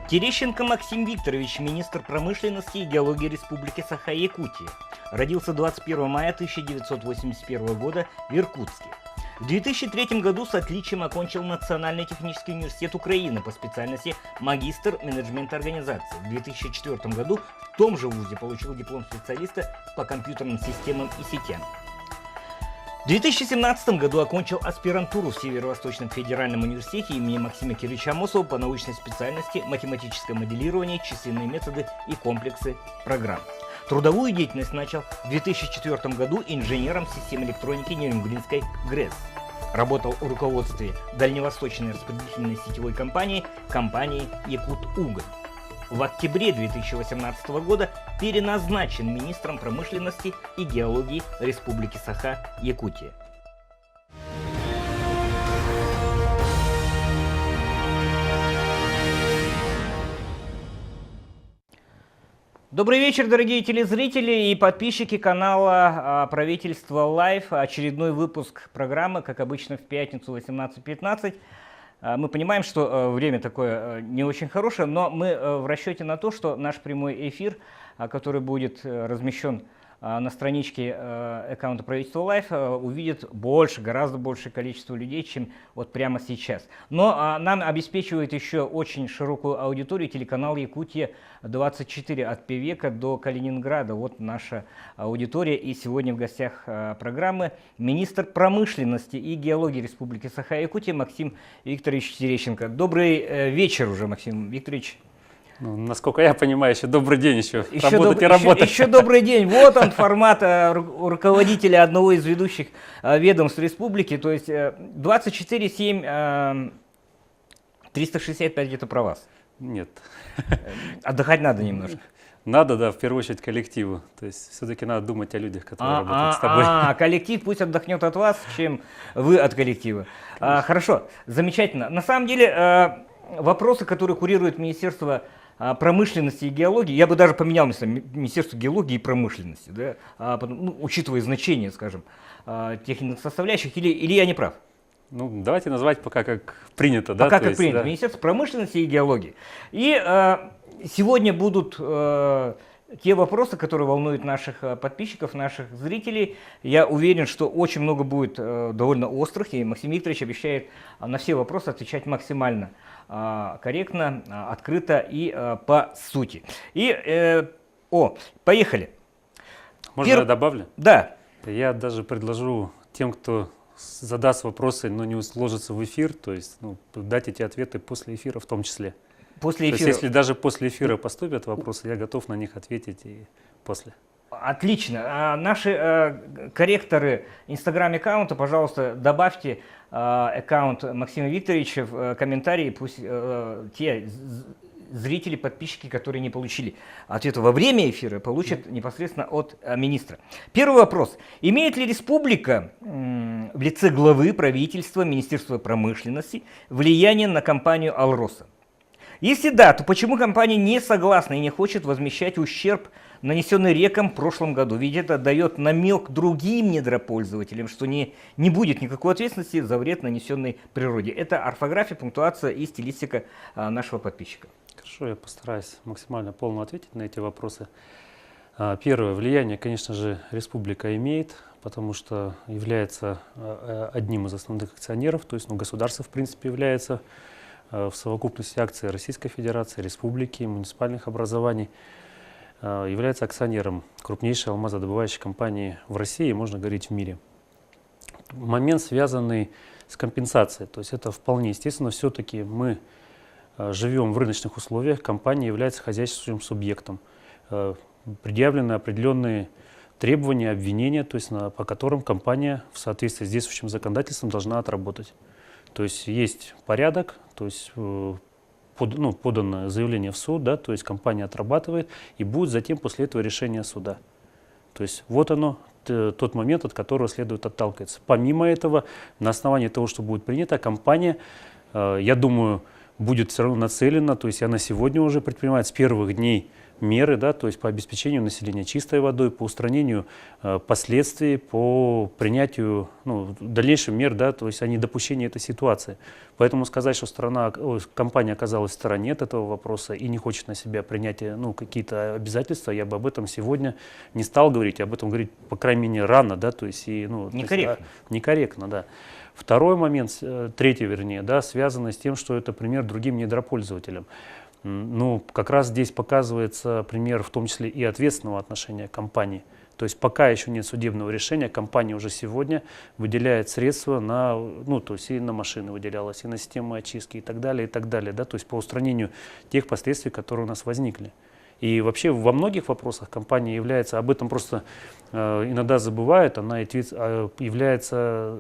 Терещенко Максим Викторович, министр промышленности и геологии Республики Саха-Якутия. Родился 21 мая 1981 года в Иркутске. В 2003 году с отличием окончил Национальный технический университет Украины по специальности магистр менеджмента организации. В 2004 году в том же вузе получил диплом специалиста по компьютерным системам и сетям. В 2017 году окончил аспирантуру в Северо-Восточном федеральном университете имени Максима Кирилловича Амосова по научной специальности математическое моделирование, численные методы и комплексы программ. Трудовую деятельность начал в 2004 году инженером систем электроники Нерюнгринской ГРЭС. Работал в руководстве Дальневосточной распределительной сетевой компании «Якут-Уголь». В октябре 2018 года переназначен министром промышленности и геологии Республики Саха-Якутия. Добрый вечер, дорогие телезрители и подписчики канала Правительство Лайв. Очередной выпуск программы, как обычно, в пятницу 18:15. Мы понимаем, что время такое не очень хорошее, но мы в расчете на то, что наш прямой эфир, который будет размещен на страничке аккаунта Правительства Лайв, увидит гораздо большее количество людей, чем вот прямо сейчас. Но нам обеспечивает еще очень широкую аудиторию телеканал Якутия-24 от Певека до Калининграда. Вот наша аудитория. И сегодня в гостях программы министр промышленности и геологии Республики Саха-Якутия Максим Викторович Терещенко. Добрый вечер уже, Максим Викторович. Ну, насколько я понимаю, еще добрый день, еще работать и работать. Еще добрый день. Вот он, формат руководителя одного из ведущих ведомств республики. То есть 24/7, 365 где-то про вас. Нет. Отдыхать надо немножко. Надо, да, в первую очередь коллективу. То есть все-таки надо думать о людях, которые работают с тобой. Коллектив пусть отдохнет от вас, чем вы от коллектива. Хорошо, замечательно. На самом деле вопросы, которые курирует Министерство промышленности и геологии, я бы даже поменял Министерство геологии и промышленности, да, учитывая значение, скажем, тех иных составляющих, или я не прав? Ну, давайте назвать пока как принято. Пока как принято. Да. Министерство промышленности и геологии. И сегодня будут те вопросы, которые волнуют наших подписчиков, наших зрителей. Я уверен, что очень много будет довольно острых, и Максим Викторович обещает на все вопросы отвечать максимально корректно, открыто и по сути. И, поехали. Можно я добавлю? Да. Я даже предложу тем, кто задаст вопросы, но не сложится в эфир, то есть дать эти ответы после эфира в том числе. После эфира. То есть, если даже после эфира поступят вопросы, я готов на них ответить и после. Отлично. Наши корректоры инстаграм-аккаунта, пожалуйста, добавьте аккаунт Максима Викторовича в комментарии, пусть те зрители, подписчики, которые не получили ответа во время эфира, получат непосредственно от министра. Первый вопрос. Имеет ли республика в лице главы правительства, Министерства промышленности влияние на компанию «Алроса»? Если да, то почему компания не согласна и не хочет возмещать ущерб, нанесенный рекам в прошлом году? Ведь это дает намек другим недропользователям, что не будет никакой ответственности за вред, нанесенный природе. Это орфография, пунктуация и стилистика нашего подписчика. Хорошо, я постараюсь максимально полно ответить на эти вопросы. Первое. Влияние, конечно же, республика имеет, потому что является одним из основных акционеров, то есть государство, в принципе, является в совокупности акций Российской Федерации, республики, муниципальных образований, является акционером крупнейшей алмазодобывающей компании в России, можно говорить, в мире. Момент, связанный с компенсацией, то есть это вполне естественно, все-таки мы живем в рыночных условиях, компания является хозяйственным субъектом, предъявлены определенные требования, обвинения, то есть по которым компания в соответствии с действующим законодательством должна отработать. То есть есть порядок, то есть подано заявление в суд, да, то есть компания отрабатывает, и будет затем после этого решение суда. То есть вот оно, тот момент, от которого следует отталкиваться. Помимо этого, на основании того, что будет принято, компания, я думаю, будет все равно нацелена, то есть она сегодня уже предпринимает с первых дней меры, да, то есть по обеспечению населения чистой водой, по устранению последствий, по принятию, ну, дальнейших мер, да, то есть о недопущении этой ситуации. Поэтому сказать, что компания оказалась в стороне от этого вопроса и не хочет на себя принять, ну, какие-то обязательства, я бы об этом сегодня не стал говорить, об этом говорить, по крайней мере, рано, да, то есть, и, ну, Некорректно. Некорректно, да. Второй момент, третий вернее, да, связанный с тем, что это пример другим недропользователям. Ну, как раз здесь показывается пример, в том числе и ответственного отношения компании. То есть пока еще нет судебного решения, компания уже сегодня выделяет средства на, ну, то есть и на машины выделялось, и на систему очистки и так далее, да, то есть по устранению тех последствий, которые у нас возникли. И вообще во многих вопросах компания является, об этом просто иногда забывают, она является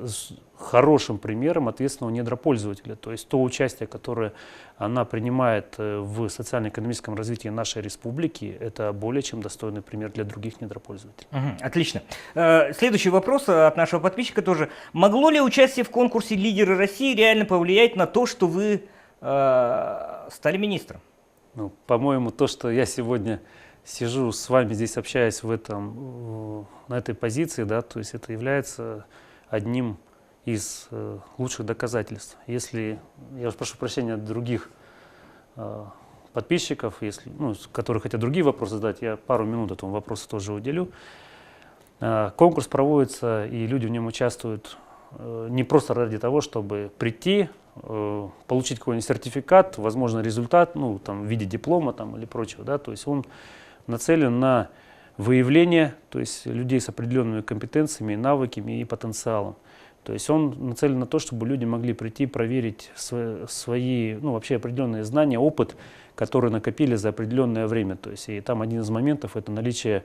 хорошим примером ответственного недропользователя. То есть то участие, которое она принимает в социально-экономическом развитии нашей республики, это более чем достойный пример для других недропользователей. Отлично. Следующий вопрос от нашего подписчика тоже. Могло ли участие в конкурсе «Лидеры России» реально повлиять на то, что вы стали министром? Ну, по-моему, то, что я сегодня сижу с вами здесь, общаюсь на этой позиции, да, то есть это является одним из лучших доказательств. Если, я уж прошу прощения от других подписчиков, если, ну, которые хотят другие вопросы задать, я пару минут этому вопросу тоже уделю. Конкурс проводится, и люди в нем участвуют не просто ради того, чтобы прийти, получить какой-нибудь сертификат, возможно, результат, ну, там, в виде диплома там, или прочего, да, то есть он нацелен на выявление, то есть людей с определенными компетенциями, навыками и потенциалом. То есть он нацелен на то, чтобы люди могли прийти проверить свои, ну, вообще определенные знания, опыт, который накопили за определенное время. То есть и там один из моментов – это наличие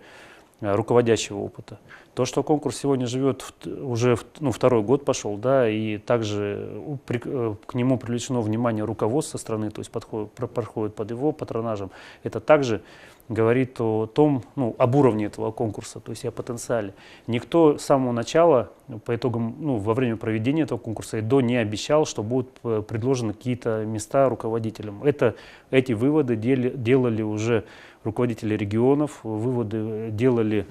руководящего опыта. То, что конкурс сегодня живет уже второй год пошел, да, и также к нему привлечено внимание руководства страны, то есть проходит под его патронажем, это также говорит о том, ну, об уровне этого конкурса, то есть о потенциале. Никто с самого начала, по итогам, ну, во время проведения этого конкурса и до не обещал, что будут предложены какие-то места руководителям. Эти выводы делали уже руководители регионов, выводы делали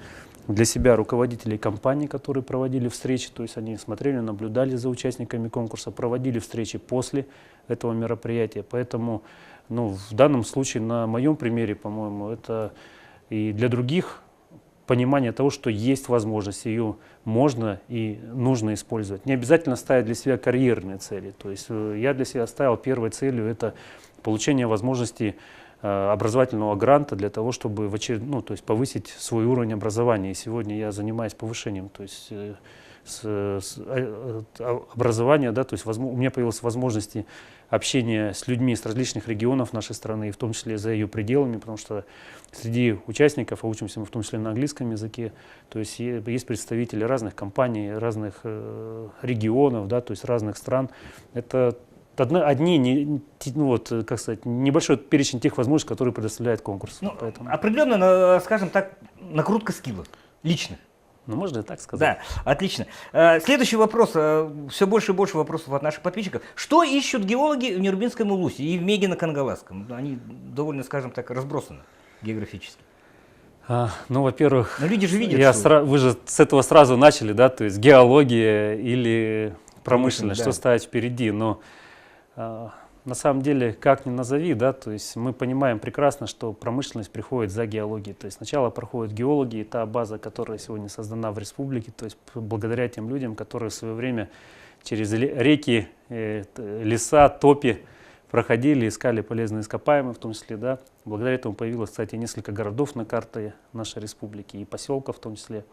для себя руководители компаний, которые проводили встречи, то есть они смотрели, наблюдали за участниками конкурса, проводили встречи после этого мероприятия. Поэтому, ну, в данном случае, на моем примере, по-моему, это и для других понимание того, что есть возможность, ее можно и нужно использовать. Не обязательно ставить для себя карьерные цели. То есть я для себя ставил первой целью это получение возможности образовательного гранта для того, чтобы то есть повысить свой уровень образования. И сегодня я занимаюсь повышением, то есть образования, да, то есть у меня появилась возможность общения с людьми с различных регионов нашей страны, и в том числе за ее пределами, потому что среди участников, а учимся мы в том числе на английском языке, то есть есть представители разных компаний, разных регионов, да, то есть разных стран. Это как сказать, небольшой перечень тех возможностей, которые предоставляет конкурс. Ну, определенно, скажем так, накрутка скиллов личных. Ну, можно и так сказать. Да, отлично. Следующий вопрос. Все больше и больше вопросов от наших подписчиков. Что ищут геологи в Нюрнбергском улусе и в Мегино-Кангаласском? Они довольно, скажем так, разбросаны географически. Ну, во-первых, люди же видят, вы же с этого сразу начали, да, то есть геология или промышленность, да. Что ставить впереди, но на самом деле, как ни назови, да, то есть мы понимаем прекрасно, что промышленность приходит за геологией. То есть сначала проходят геологи, и та база, которая сегодня создана в республике, то есть благодаря тем людям, которые в свое время через реки, леса, топи проходили, искали полезные ископаемые в том числе, да. Благодаря этому появилось, кстати, несколько городов на карте нашей республики и поселков в том числе.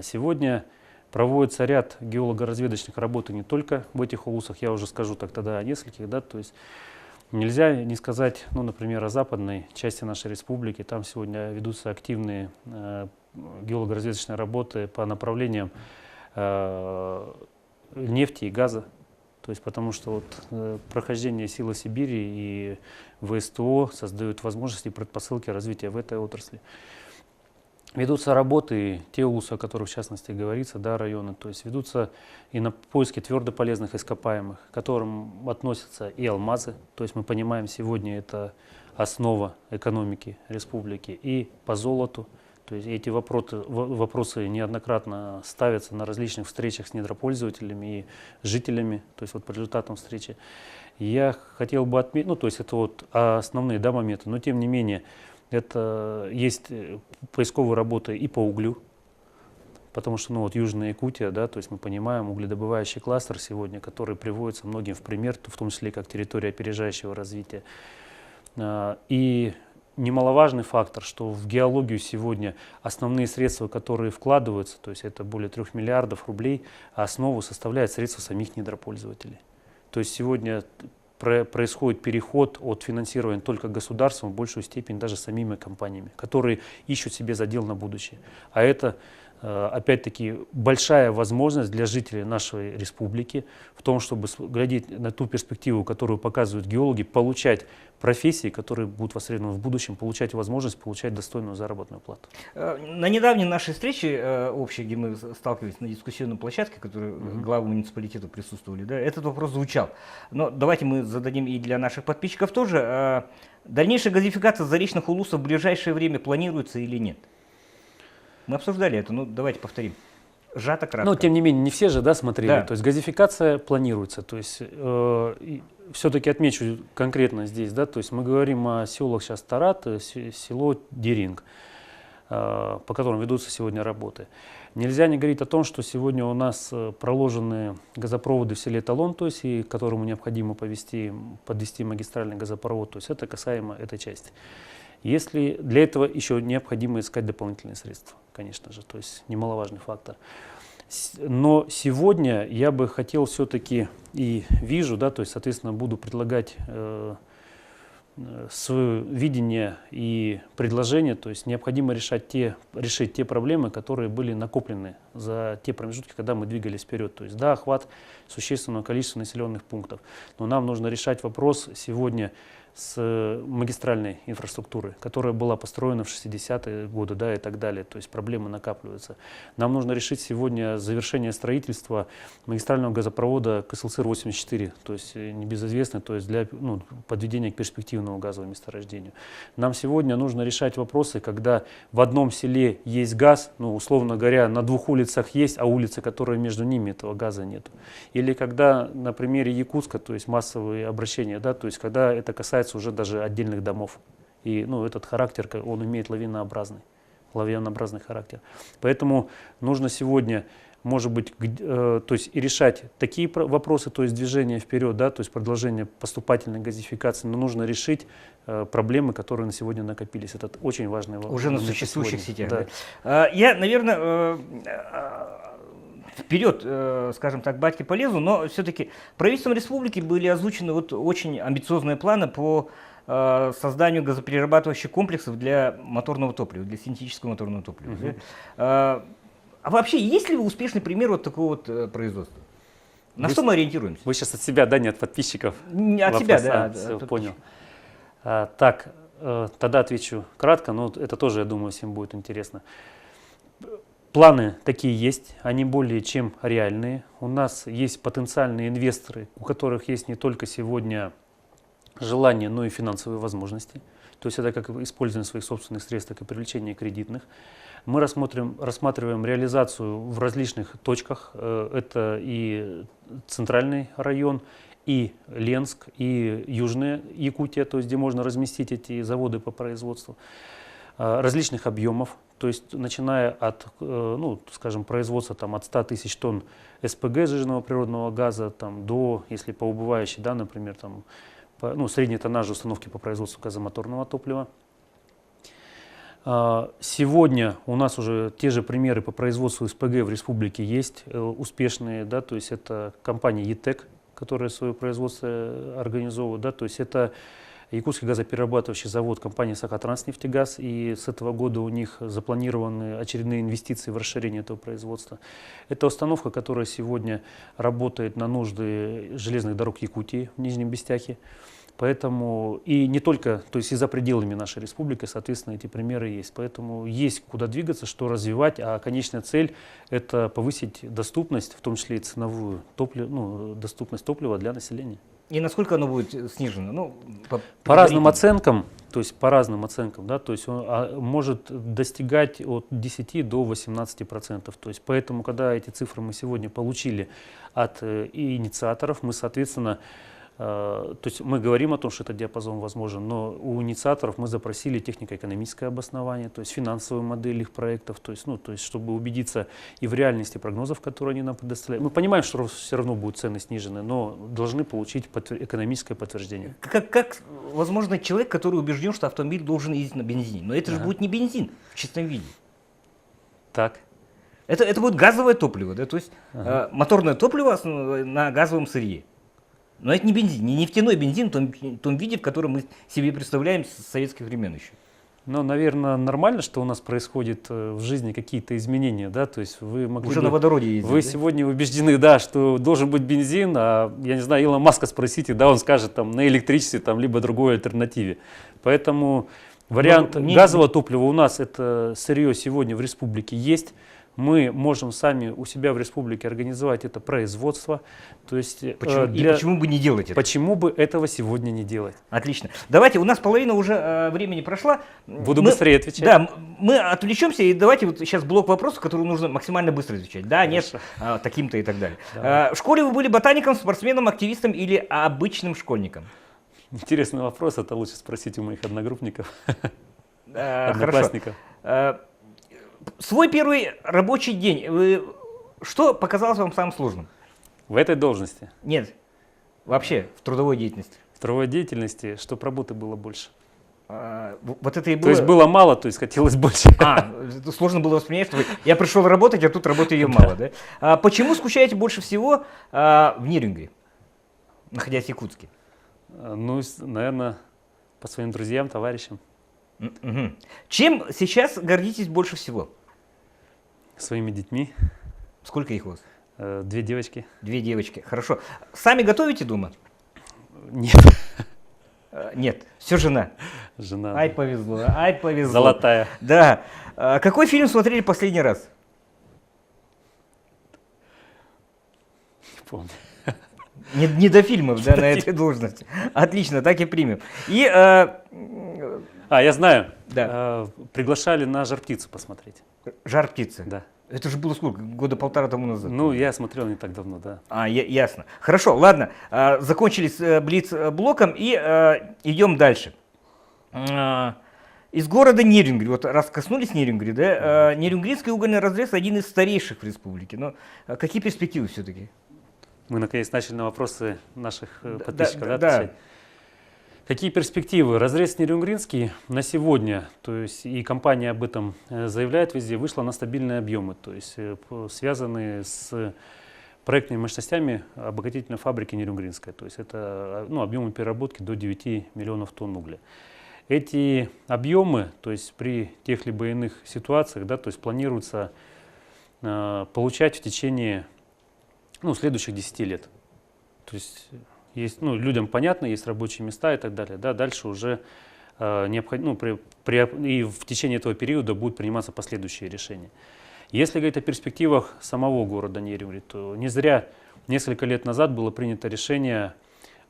Сегодня проводится ряд геолого-разведочных работ не только в этих улусах, я уже скажу тогда о нескольких, да, то есть нельзя не сказать, ну, например, о западной части нашей республики, там сегодня ведутся активные геолого-разведочные работы по направлениям нефти и газа, то есть потому что вот прохождение Силы Сибири и ВСТО создают возможности и предпосылки развития в этой отрасли. Ведутся работы, те улусы, о которых в частности говорится, да, районы, то есть ведутся и на поиски твердополезных ископаемых, к которым относятся и алмазы, то есть мы понимаем, сегодня это основа экономики республики, и по золоту, то есть эти вопросы неоднократно ставятся на различных встречах с недропользователями и жителями, то есть вот по результатам встречи. Я хотел бы отметить, ну то есть это вот основные, да, моменты, но тем не менее, это есть поисковые работы и по углю, потому что, ну, вот Южная Якутия, да, то есть мы понимаем, угледобывающий кластер сегодня, который приводится многим в пример, в том числе как территория опережающего развития. И немаловажный фактор, что в геологию сегодня основные средства, которые вкладываются, то есть это более 3 миллиардов рублей, а основу составляют средства самих недропользователей. То есть сегодня происходит переход от финансирования только государством в большую степень даже самими компаниями, которые ищут себе задел на будущее. А это, опять-таки, большая возможность для жителей нашей республики в том, чтобы глядеть на ту перспективу, которую показывают геологи, получать профессии, которые будут востребованы в будущем, получать возможность получать достойную заработную плату. На недавней нашей встрече общей, где мы сталкивались на дискуссионной площадке, которые главы муниципалитета присутствовали, да, этот вопрос звучал. Но давайте мы зададим и для наших подписчиков тоже. Дальнейшая газификация заречных улусов в ближайшее время планируется или нет? Мы обсуждали это, ну давайте повторим. Сжато, кратко. Но тем не менее, не все же, да, смотрели. Да. То есть газификация планируется. То есть все-таки отмечу конкретно здесь, да, то есть мы говорим о селах сейчас Тарат, село Деринг, по которым ведутся сегодня работы. Нельзя не говорить о том, что сегодня у нас проложены газопроводы в селе Талон, то есть и которому необходимо подвести магистральный газопровод, то есть это касаемо этой части. Если для этого еще необходимо искать дополнительные средства, конечно же, то есть немаловажный фактор. Но сегодня я бы хотел все-таки и вижу, да, то есть, соответственно, буду предлагать свое видение и предложение, то есть необходимо решить те проблемы, которые были накоплены за те промежутки, когда мы двигались вперед. То есть, да, охват существенного количества населенных пунктов, но нам нужно решать вопрос сегодня с магистральной инфраструктуры, которая была построена в 60-е годы, да, и так далее. То есть проблемы накапливаются. Нам нужно решить сегодня завершение строительства магистрального газопровода КСЛСР-84, то есть небезызвестный, то есть для подведения к перспективному газовому месторождению. Нам сегодня нужно решать вопросы, когда в одном селе есть газ, ну, условно говоря, на 2 улицах есть, а улицы, которые между ними, этого газа нет. Или когда на примере Якутска, то есть массовые обращения, да, то есть когда это касается уже даже отдельных домов. И этот характер, он имеет лавинообразный характер. Поэтому нужно сегодня, может быть, то есть и решать такие вопросы, то есть движение вперед, да, то есть продолжение поступательной газификации, но нужно решить проблемы, которые на сегодня накопились. Это очень важный вопрос. Уже на существующих сегодня. сетях. Да. Да? Я, наверное, вперед, скажем так, батьки полезу, но все-таки правительством республики были озвучены вот очень амбициозные планы по созданию газоперерабатывающих комплексов для моторного топлива, для синтетического моторного топлива. Да? А вообще, есть ли успешный пример вот такого вот производства? На что мы ориентируемся? Вы сейчас от себя, да, не от подписчиков? От себя, да. Все, понял. Так, тогда отвечу кратко, но это тоже, я думаю, всем будет интересно. Планы такие есть, они более чем реальные. У нас есть потенциальные инвесторы, у которых есть не только сегодня желание, но и финансовые возможности. То есть это как использование своих собственных средств, так и привлечение кредитных. Мы рассматриваем реализацию в различных точках. Это и центральный район, и Ленск, и Южная Якутия, то есть где можно разместить эти заводы по производству различных объемов, то есть начиная от, скажем, производства от 100 тысяч тонн СПГ, сжиженного природного газа, до, если по убывающей, да, например, средней тоннажи установки по производству газомоторного топлива. Сегодня у нас уже те же примеры по производству СПГ в республике есть, успешные, да, то есть это компания ЕТЭК, которая свое производство организовывает, да, то есть это Якутский газоперерабатывающий завод компании «Сахатранснефтегаз», и с этого года у них запланированы очередные инвестиции в расширение этого производства. Это установка, которая сегодня работает на нужды железных дорог Якутии в Нижнем Бестяхе. Поэтому и не только, то есть и за пределами нашей республики, соответственно, эти примеры есть. Поэтому есть куда двигаться, что развивать, а конечная цель – это повысить доступность, в том числе и ценовую, доступность топлива для населения. И насколько оно будет снижено? Ну, По разным оценкам, да, то есть он может достигать от 10 до 18%. То есть поэтому, когда эти цифры мы сегодня получили от инициаторов, мы, соответственно, то есть мы говорим о том, что этот диапазон возможен, но у инициаторов мы запросили технико-экономическое обоснование, то есть финансовую модель их проектов, то есть чтобы убедиться и в реальности прогнозов, которые они нам предоставляют. Мы понимаем, что все равно будут цены снижены, но должны получить экономическое подтверждение. Как возможно человек, который убежден, что автомобиль должен ездить на бензине? Но это же будет не бензин в чистом виде. Так. Это будет газовое топливо, да? То есть моторное топливо основано на газовом сырье. Но это не бензин, не нефтяной бензин в том виде, в котором мы себе представляем с советских времен еще. Ну, наверное, нормально, что у нас происходит в жизни какие-то изменения, да, то есть вы могли уже бы, на водороде ездить, вы да? сегодня убеждены, да, что должен быть бензин, а, я не знаю, Илона Маска спросите, да, он скажет там на электричестве, там, либо другой альтернативе. Поэтому вариант газового топлива у нас, это сырье сегодня в республике есть. Мы можем сами у себя в республике организовать это производство. То есть, почему бы не делать это? Почему бы этого сегодня не делать? Отлично. Давайте, у нас половина уже времени прошла. Буду быстрее отвечать. Да, мы отвлечемся и давайте вот сейчас блок вопросов, которые нужно максимально быстро отвечать. Да, нет, таким-то и так далее. В школе вы были ботаником, спортсменом, активистом или обычным школьником? Интересный вопрос, это лучше спросить у моих одногруппников, одноклассников. Свой первый рабочий день, что показалось вам самым сложным? В этой должности? Нет, вообще в трудовой деятельности. В трудовой деятельности, чтобы работы было больше. Вот это и было... То есть было мало, то есть хотелось больше. Сложно было воспринять, что я пришел работать, а тут работы ее мало, да? Почему скучаете больше всего в Нерюнгри, находясь в Якутске? Ну, наверное, по своим друзьям, товарищам. Чем сейчас гордитесь больше всего? Своими детьми. Сколько их у вас? 2 девочки. 2 девочки, хорошо. Сами готовите дома? Нет. Нет, все жена. Жена. Ай, повезло, ай, повезло. Золотая. Да. Какой фильм смотрели последний раз? Не помню. Не до фильмов, да, на этой должности. Отлично, так и примем. И... я знаю. Да. Приглашали на «Жар-птицу» посмотреть. «Жар птицы». Да. Это же было сколько? Года 1,5 тому назад. Ну, я смотрел не так давно, да. Ясно. Хорошо, ладно. Закончили с блиц-блоком и идем дальше. Из города Нерюнгри, вот раз коснулись Нерюнгри, да, Нерюнгринский угольный разрез один из старейших в республике. Но какие перспективы все-таки? Мы наконец начали на вопросы наших подписчиков отвечать. Да. Какие перспективы? Разрез Нерюнгринский на сегодня, то есть и компания об этом заявляет везде, вышла на стабильные объемы, то есть связанные с проектными мощностями обогатительной фабрики Нерюнгринской. То есть это объемы переработки до 9 миллионов тонн угля. Эти объемы, то есть при тех либо иных ситуациях, да, то есть планируется получать в течение следующих 10 лет. То есть людям понятно, есть рабочие места и так далее. Да, дальше уже и в течение этого периода будут приниматься последующие решения. Если говорить о перспективах самого города Нерюнгри, то не зря несколько лет назад было принято решение,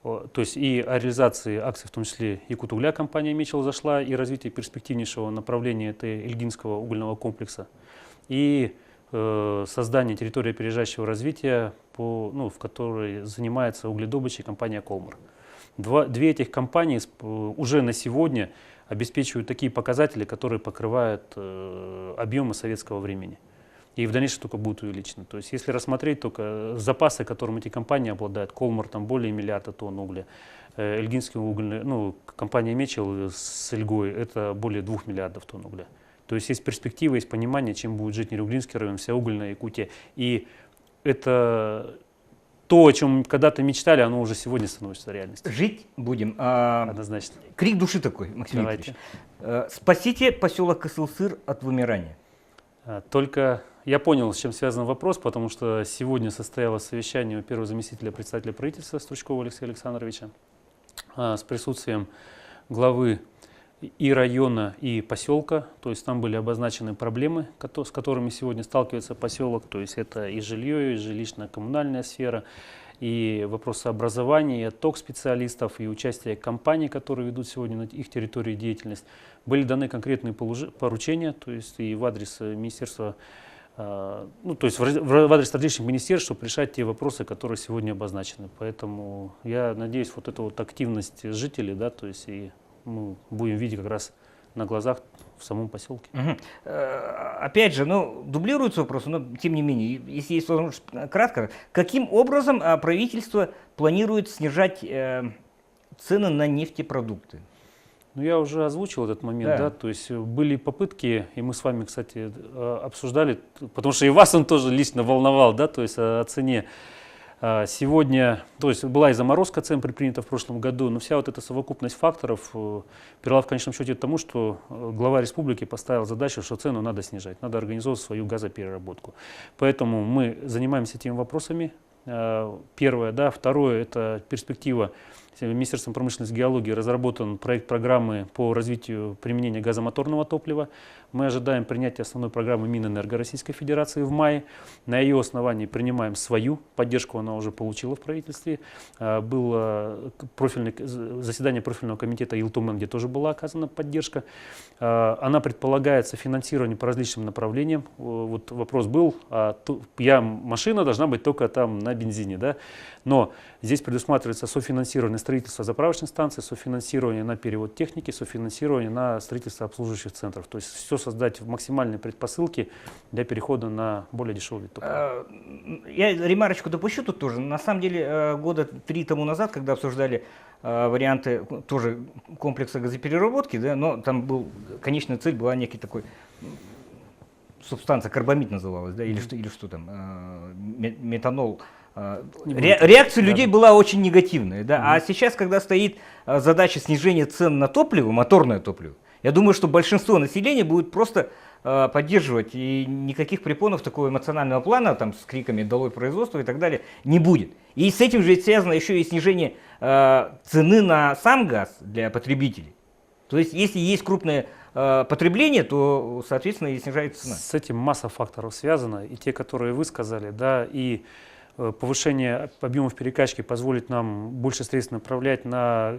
то есть и о реализации акций, в том числе Якутугля компания «Мечел» зашла, и развитие перспективнейшего направления этой Ильгинского угольного комплекса, и создание территории опережающего развития, в которой занимается угледобычей компания «Колмар». Две этих компании уже на сегодня обеспечивают такие показатели, которые покрывают объемы советского времени. И в дальнейшем только будут увеличены. То есть если рассмотреть только запасы, которым эти компании обладают, «Колмар» там более миллиарда тонн угля, Ильгинский угольный, компания «Мечел» с Ильгой это более 2 миллиардов тонн угля. То есть перспектива, есть понимание, чем будет жить Нерюнгринский район, вся угольная Якутия. И это то, о чем когда-то мечтали, оно уже сегодня становится реальностью. Жить будем. Однозначно. Крик души такой, Максим Викторович. Спасите поселок Кысыл-Сыр от вымирания. Только я понял, с чем связан вопрос, потому что сегодня состоялось совещание у первого заместителя председателя правительства Стручкова Алексея Александровича. с присутствием главы и района, и поселка. То есть там были обозначены проблемы, с которыми сегодня сталкивается поселок. То есть это и жилье, и жилищно-коммунальная сфера, и вопросы образования, и отток специалистов, и участие компаний, которые ведут сегодня на их территории деятельность. Были даны конкретные поручения, то есть и в адрес министерства, ну, то есть в адрес различных министерств, чтобы решать те вопросы, которые сегодня обозначены. Поэтому я надеюсь, вот эта вот активность жителей, да, то есть и мы будем видеть как раз на глазах в самом поселке. Угу. Опять же, ну, дублируются вопросы, но тем не менее, если есть возможность кратко, каким образом правительство планирует снижать цены на нефтепродукты? Ну, я уже озвучил этот момент, да, то есть были попытки, и мы с вами, кстати, обсуждали, потому что и вас он тоже лично волновал, да, то есть о цене. Сегодня, то есть была и заморозка цен предпринята в прошлом году, но вся вот эта совокупность факторов привела в конечном счете к тому, что глава республики поставил задачу, что цену надо снижать, надо организовывать свою газопереработку. Поэтому мы занимаемся этими вопросами. Первое, да. Второе, это перспектива. Министерством промышленности и геологии разработан проект программы по развитию применения газомоторного топлива. Мы ожидаем принятия основной программы Минэнерго Российской Федерации в мае. На ее основании принимаем свою. Поддержку она уже получила в правительстве. Было заседание профильного комитета Илтумен, где тоже была оказана поддержка. Она предполагает софинансирование по различным направлениям. Вот вопрос был, машина должна быть только там на бензине, да? Но здесь предусматривается софинансирование строительства заправочных станций, софинансирование на перевод техники, софинансирование на строительство обслуживающих центров. То есть все создать в максимальной предпосылке для перехода на более дешевый вид топлива. Я ремарочку допущу тут тоже. На самом деле, года 3 тому назад, когда обсуждали варианты тоже комплекса газопереработки, да, но там был, конечная цель была некий такой, субстанция, карбамид называлась, да, или что там, метанол. Реакция людей была очень негативная. Да? А сейчас, когда стоит задача снижения цен на топливо, моторное топливо, я думаю, что большинство населения будет просто поддерживать, и никаких препонов такого эмоционального плана, там, с криками «долой производство» и так далее, не будет. И с этим же связано еще и снижение цены на сам газ для потребителей. То есть, если есть крупное потребление, то, соответственно, и снижается цена. С этим масса факторов связана, и те, которые вы сказали, да, и повышение объемов перекачки позволит нам больше средств направлять на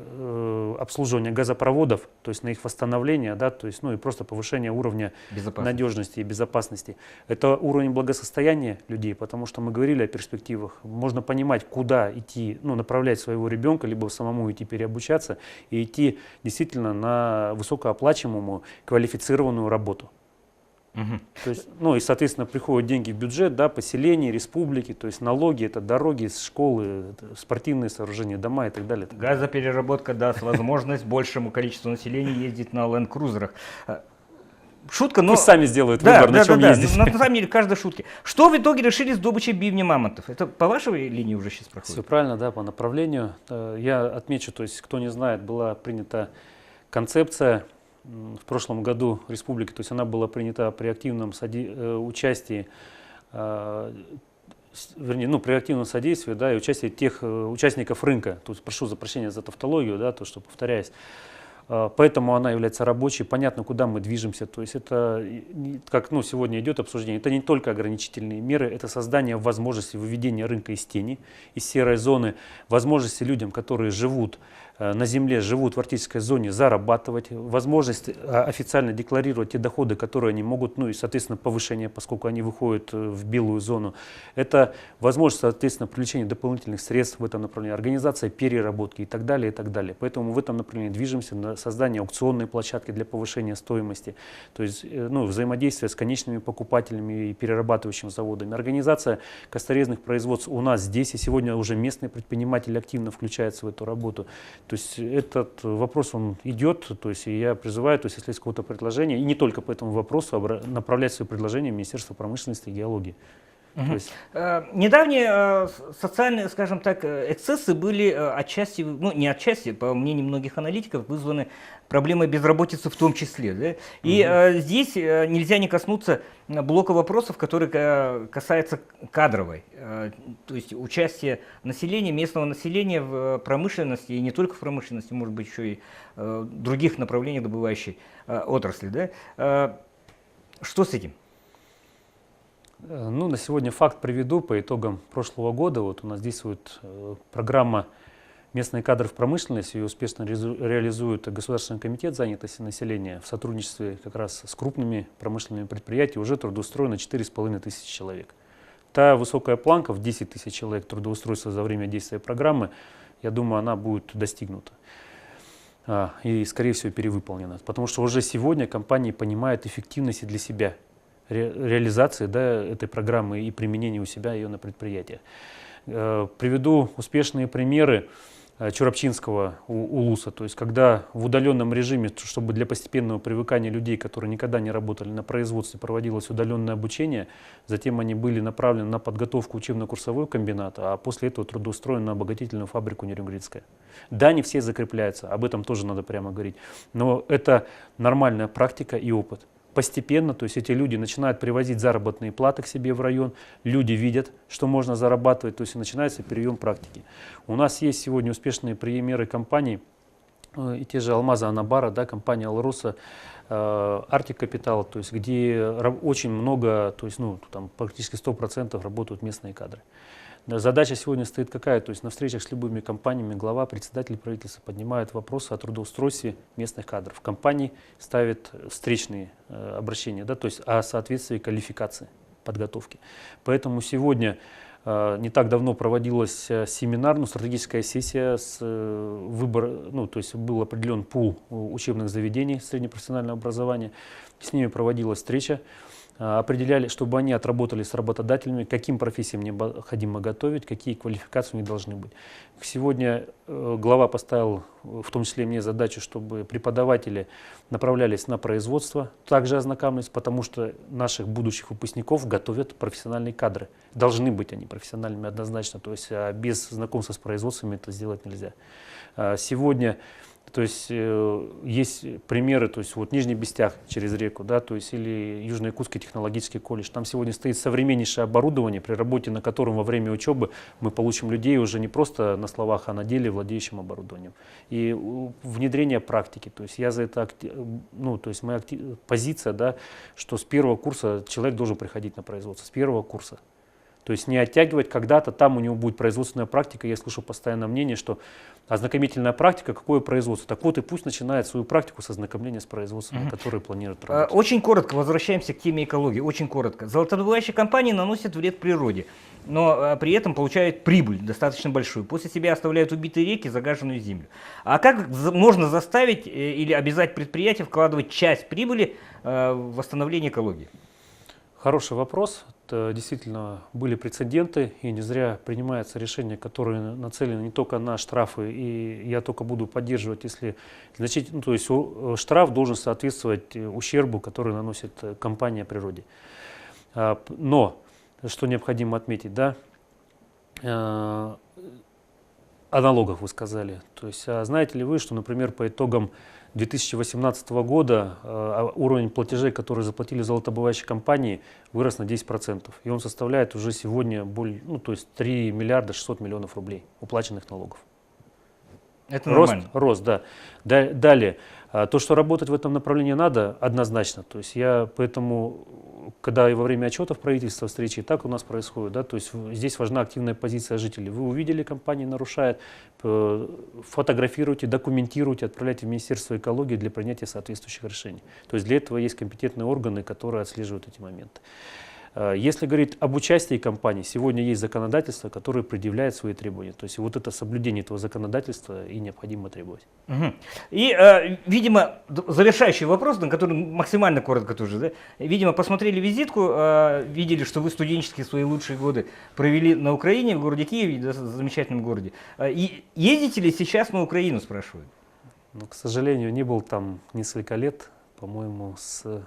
обслуживание газопроводов, то есть на их восстановление, да, то есть, ну и просто повышение уровня надежности и безопасности. Это уровень благосостояния людей, потому что мы говорили о перспективах. Можно понимать, куда идти, ну, направлять своего ребенка, либо самому идти переобучаться и идти действительно на высокооплачиваемую квалифицированную работу. То есть, ну и, соответственно, приходят деньги в бюджет, да, поселения, республики, то есть налоги, это дороги, школы, спортивные сооружения, дома и так далее. Газопереработка даст возможность большему количеству населения ездить на ленд-крузерах. Шутка, но... Пусть сами сделают выбор, на чем ездить. На самом деле, каждая шутка. Что в итоге решили с добычей бивня мамонтов? Это по вашей линии уже сейчас проходит? Все правильно, да, по направлению. Я отмечу, то есть, кто не знает, была принята концепция в прошлом году республики, то есть она была принята при активном участии, вернее, ну, при активном содействии, да, и участии тех участников рынка. То есть, прошу прощения за тавтологию, да, то, что повторяюсь. Поэтому она является рабочей, понятно, куда мы движемся. То есть это, как, ну, сегодня идет обсуждение, это не только ограничительные меры, это создание возможности выведения рынка из тени, из серой зоны, возможности людям, которые живут на земле, живут в арктической зоне, зарабатывать, возможность официально декларировать те доходы, которые они могут, ну и, соответственно, повышение, поскольку они выходят в белую зону. Это возможность, соответственно, привлечения дополнительных средств в этом направлении, организация переработки и так далее, и так далее. Поэтому в этом направлении движемся на создание аукционной площадки для повышения стоимости, то есть, ну, взаимодействие с конечными покупателями и перерабатывающими заводами. Организация косторезных производств у нас здесь, и сегодня уже местные предприниматели активно включаются в эту работу. То есть этот вопрос, он идет, то есть и я призываю, то есть если есть какое-то предложение, и не только по этому вопросу, направлять свои предложения в Министерство промышленности и геологии. То есть, Недавние социальные, скажем так, эксцессы были отчасти, ну не отчасти, по мнению многих аналитиков, вызваны проблемой безработицы в том числе. Да? И здесь нельзя не коснуться блока вопросов, который касается кадровой, то есть участия населения, местного населения в промышленности, и не только в промышленности, может быть, еще и других направлений добывающей отрасли. Да? Что с этим? ну, на сегодня факт приведу по итогам прошлого года. Вот у нас действует программа «Местные кадры в промышленности», ее успешно реализует Государственный комитет занятости населения в сотрудничестве как раз с крупными промышленными предприятиями. Уже трудоустроено 4500 человек. Та высокая планка в 10 тысяч человек трудоустройства за время действия программы, я думаю, она будет достигнута и, скорее всего, перевыполнена. Потому что уже сегодня компании понимают эффективность для себя реализации, да, этой программы и применения у себя ее на предприятиях. Приведу успешные примеры Чурапчинского УЛУСа, то есть когда в удаленном режиме, чтобы для постепенного привыкания людей, которые никогда не работали на производстве, проводилось удаленное обучение, затем они были направлены на подготовку учебно-курсового комбината, а после этого трудоустроены на обогатительную фабрику Нерюнгридская. Да, не все закрепляются, об этом тоже надо прямо говорить, но это нормальная практика и опыт. Постепенно, то есть эти люди начинают привозить заработные платы к себе в район, люди видят, что можно зарабатывать, то есть начинается переем практики. У нас есть сегодня успешные примеры компаний, и те же Алмаза Анабара, да, компания Алроса, Артик Капитал, то есть где очень много, то есть ну, там практически 100% работают местные кадры. Задача сегодня стоит какая? То есть на встречах с любыми компаниями глава, председатель правительства поднимают вопросы о трудоустройстве местных кадров. Компании ставят встречные обращения, да, то есть о соответствии квалификации, подготовки. Поэтому сегодня не так давно проводилась семинар, стратегическая сессия с выбором, то есть был определен пул учебных заведений среднепрофессионального образования. С ними проводилась встреча. Определяли, чтобы они отработали с работодателями, каким профессиям необходимо готовить, какие квалификации у них должны быть. Сегодня глава поставил, в том числе мне, задачу, чтобы преподаватели направлялись на производство, также ознакомились, потому что наших будущих выпускников готовят профессиональные кадры. Должны быть они профессиональными однозначно, то есть без знакомства с производствами это сделать нельзя. Сегодня то есть есть примеры, то есть вот Нижний Бестях через реку, да, то есть или Южно-Якутский технологический колледж. Там сегодня стоит современнейшее оборудование, при работе на котором во время учебы мы получим людей уже не просто на словах, а на деле владеющим оборудованием. И внедрение практики, то есть я за это, то есть моя позиция, да, что с первого курса человек должен приходить на производство, с первого курса. То есть не оттягивать когда-то, там у него будет производственная практика. Я слышу постоянно мнение, что ознакомительная практика, какое производство? Так вот и пусть начинает свою практику с ознакомления с производством, на которое планирует работать. Очень коротко возвращаемся к теме экологии, очень коротко. Золотодобывающие компании наносят вред природе, но при этом получают прибыль достаточно большую. После себя оставляют убитые реки, загаженную землю. А как можно заставить или обязать предприятие вкладывать часть прибыли в восстановление экологии? Хороший вопрос. Это действительно были прецеденты, и не зря принимаются решения, которые нацелены не только на штрафы, и я только буду поддерживать, если значительно, то есть штраф должен соответствовать ущербу, который наносит компания природе. Но, что необходимо отметить, да, о налогах вы сказали. То есть, знаете ли вы, что, например, по итогам 2018 года уровень платежей, которые заплатили золотодобывающие компании, вырос на 10%. И он составляет уже сегодня то есть 3 миллиарда 600 миллионов рублей уплаченных налогов. Это нормально. Рост, да. Далее, то, что работать в этом направлении надо, однозначно. То есть я поэтому, когда и во время отчетов правительства встречи, и так у нас происходит, да, то есть здесь важна активная позиция жителей. Вы увидели, компания нарушает, фотографируйте, документируйте, отправляйте в Министерство экологии для принятия соответствующих решений. То есть для этого есть компетентные органы, которые отслеживают эти моменты. Если говорить об участии компаний, сегодня есть законодательство, которое предъявляет свои требования. То есть вот это соблюдение этого законодательства и необходимо требовать. Угу. И, видимо, завершающий вопрос, на который максимально коротко тоже. Да? Видимо, посмотрели визитку, видели, что вы студенческие свои лучшие годы провели на Украине, в городе Киеве, да, замечательном городе. И ездите ли сейчас на Украину, спрашивают? Ну, к сожалению, не был там несколько лет, по-моему, с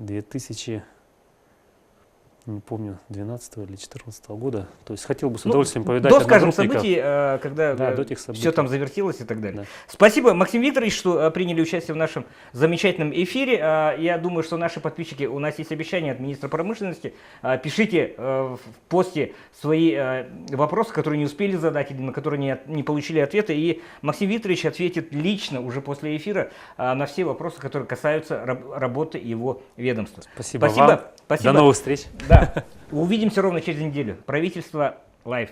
2000... не помню, 12 или 14 года. То есть хотел бы с удовольствием повидать до, скажем, одногруппников. событий, когда Да, до тех событий. все там завертелось и так далее. Да. Спасибо, Максим Викторович, что приняли участие в нашем замечательном эфире. Я думаю, что наши подписчики, у нас есть обещание от министра промышленности. Пишите в посте свои вопросы, которые не успели задать или на которые не получили ответа. И Максим Викторович ответит лично уже после эфира на все вопросы, которые касаются работы его ведомства. Спасибо вам. Спасибо. До новых встреч. Да. Увидимся ровно через неделю. Правительство Лайв.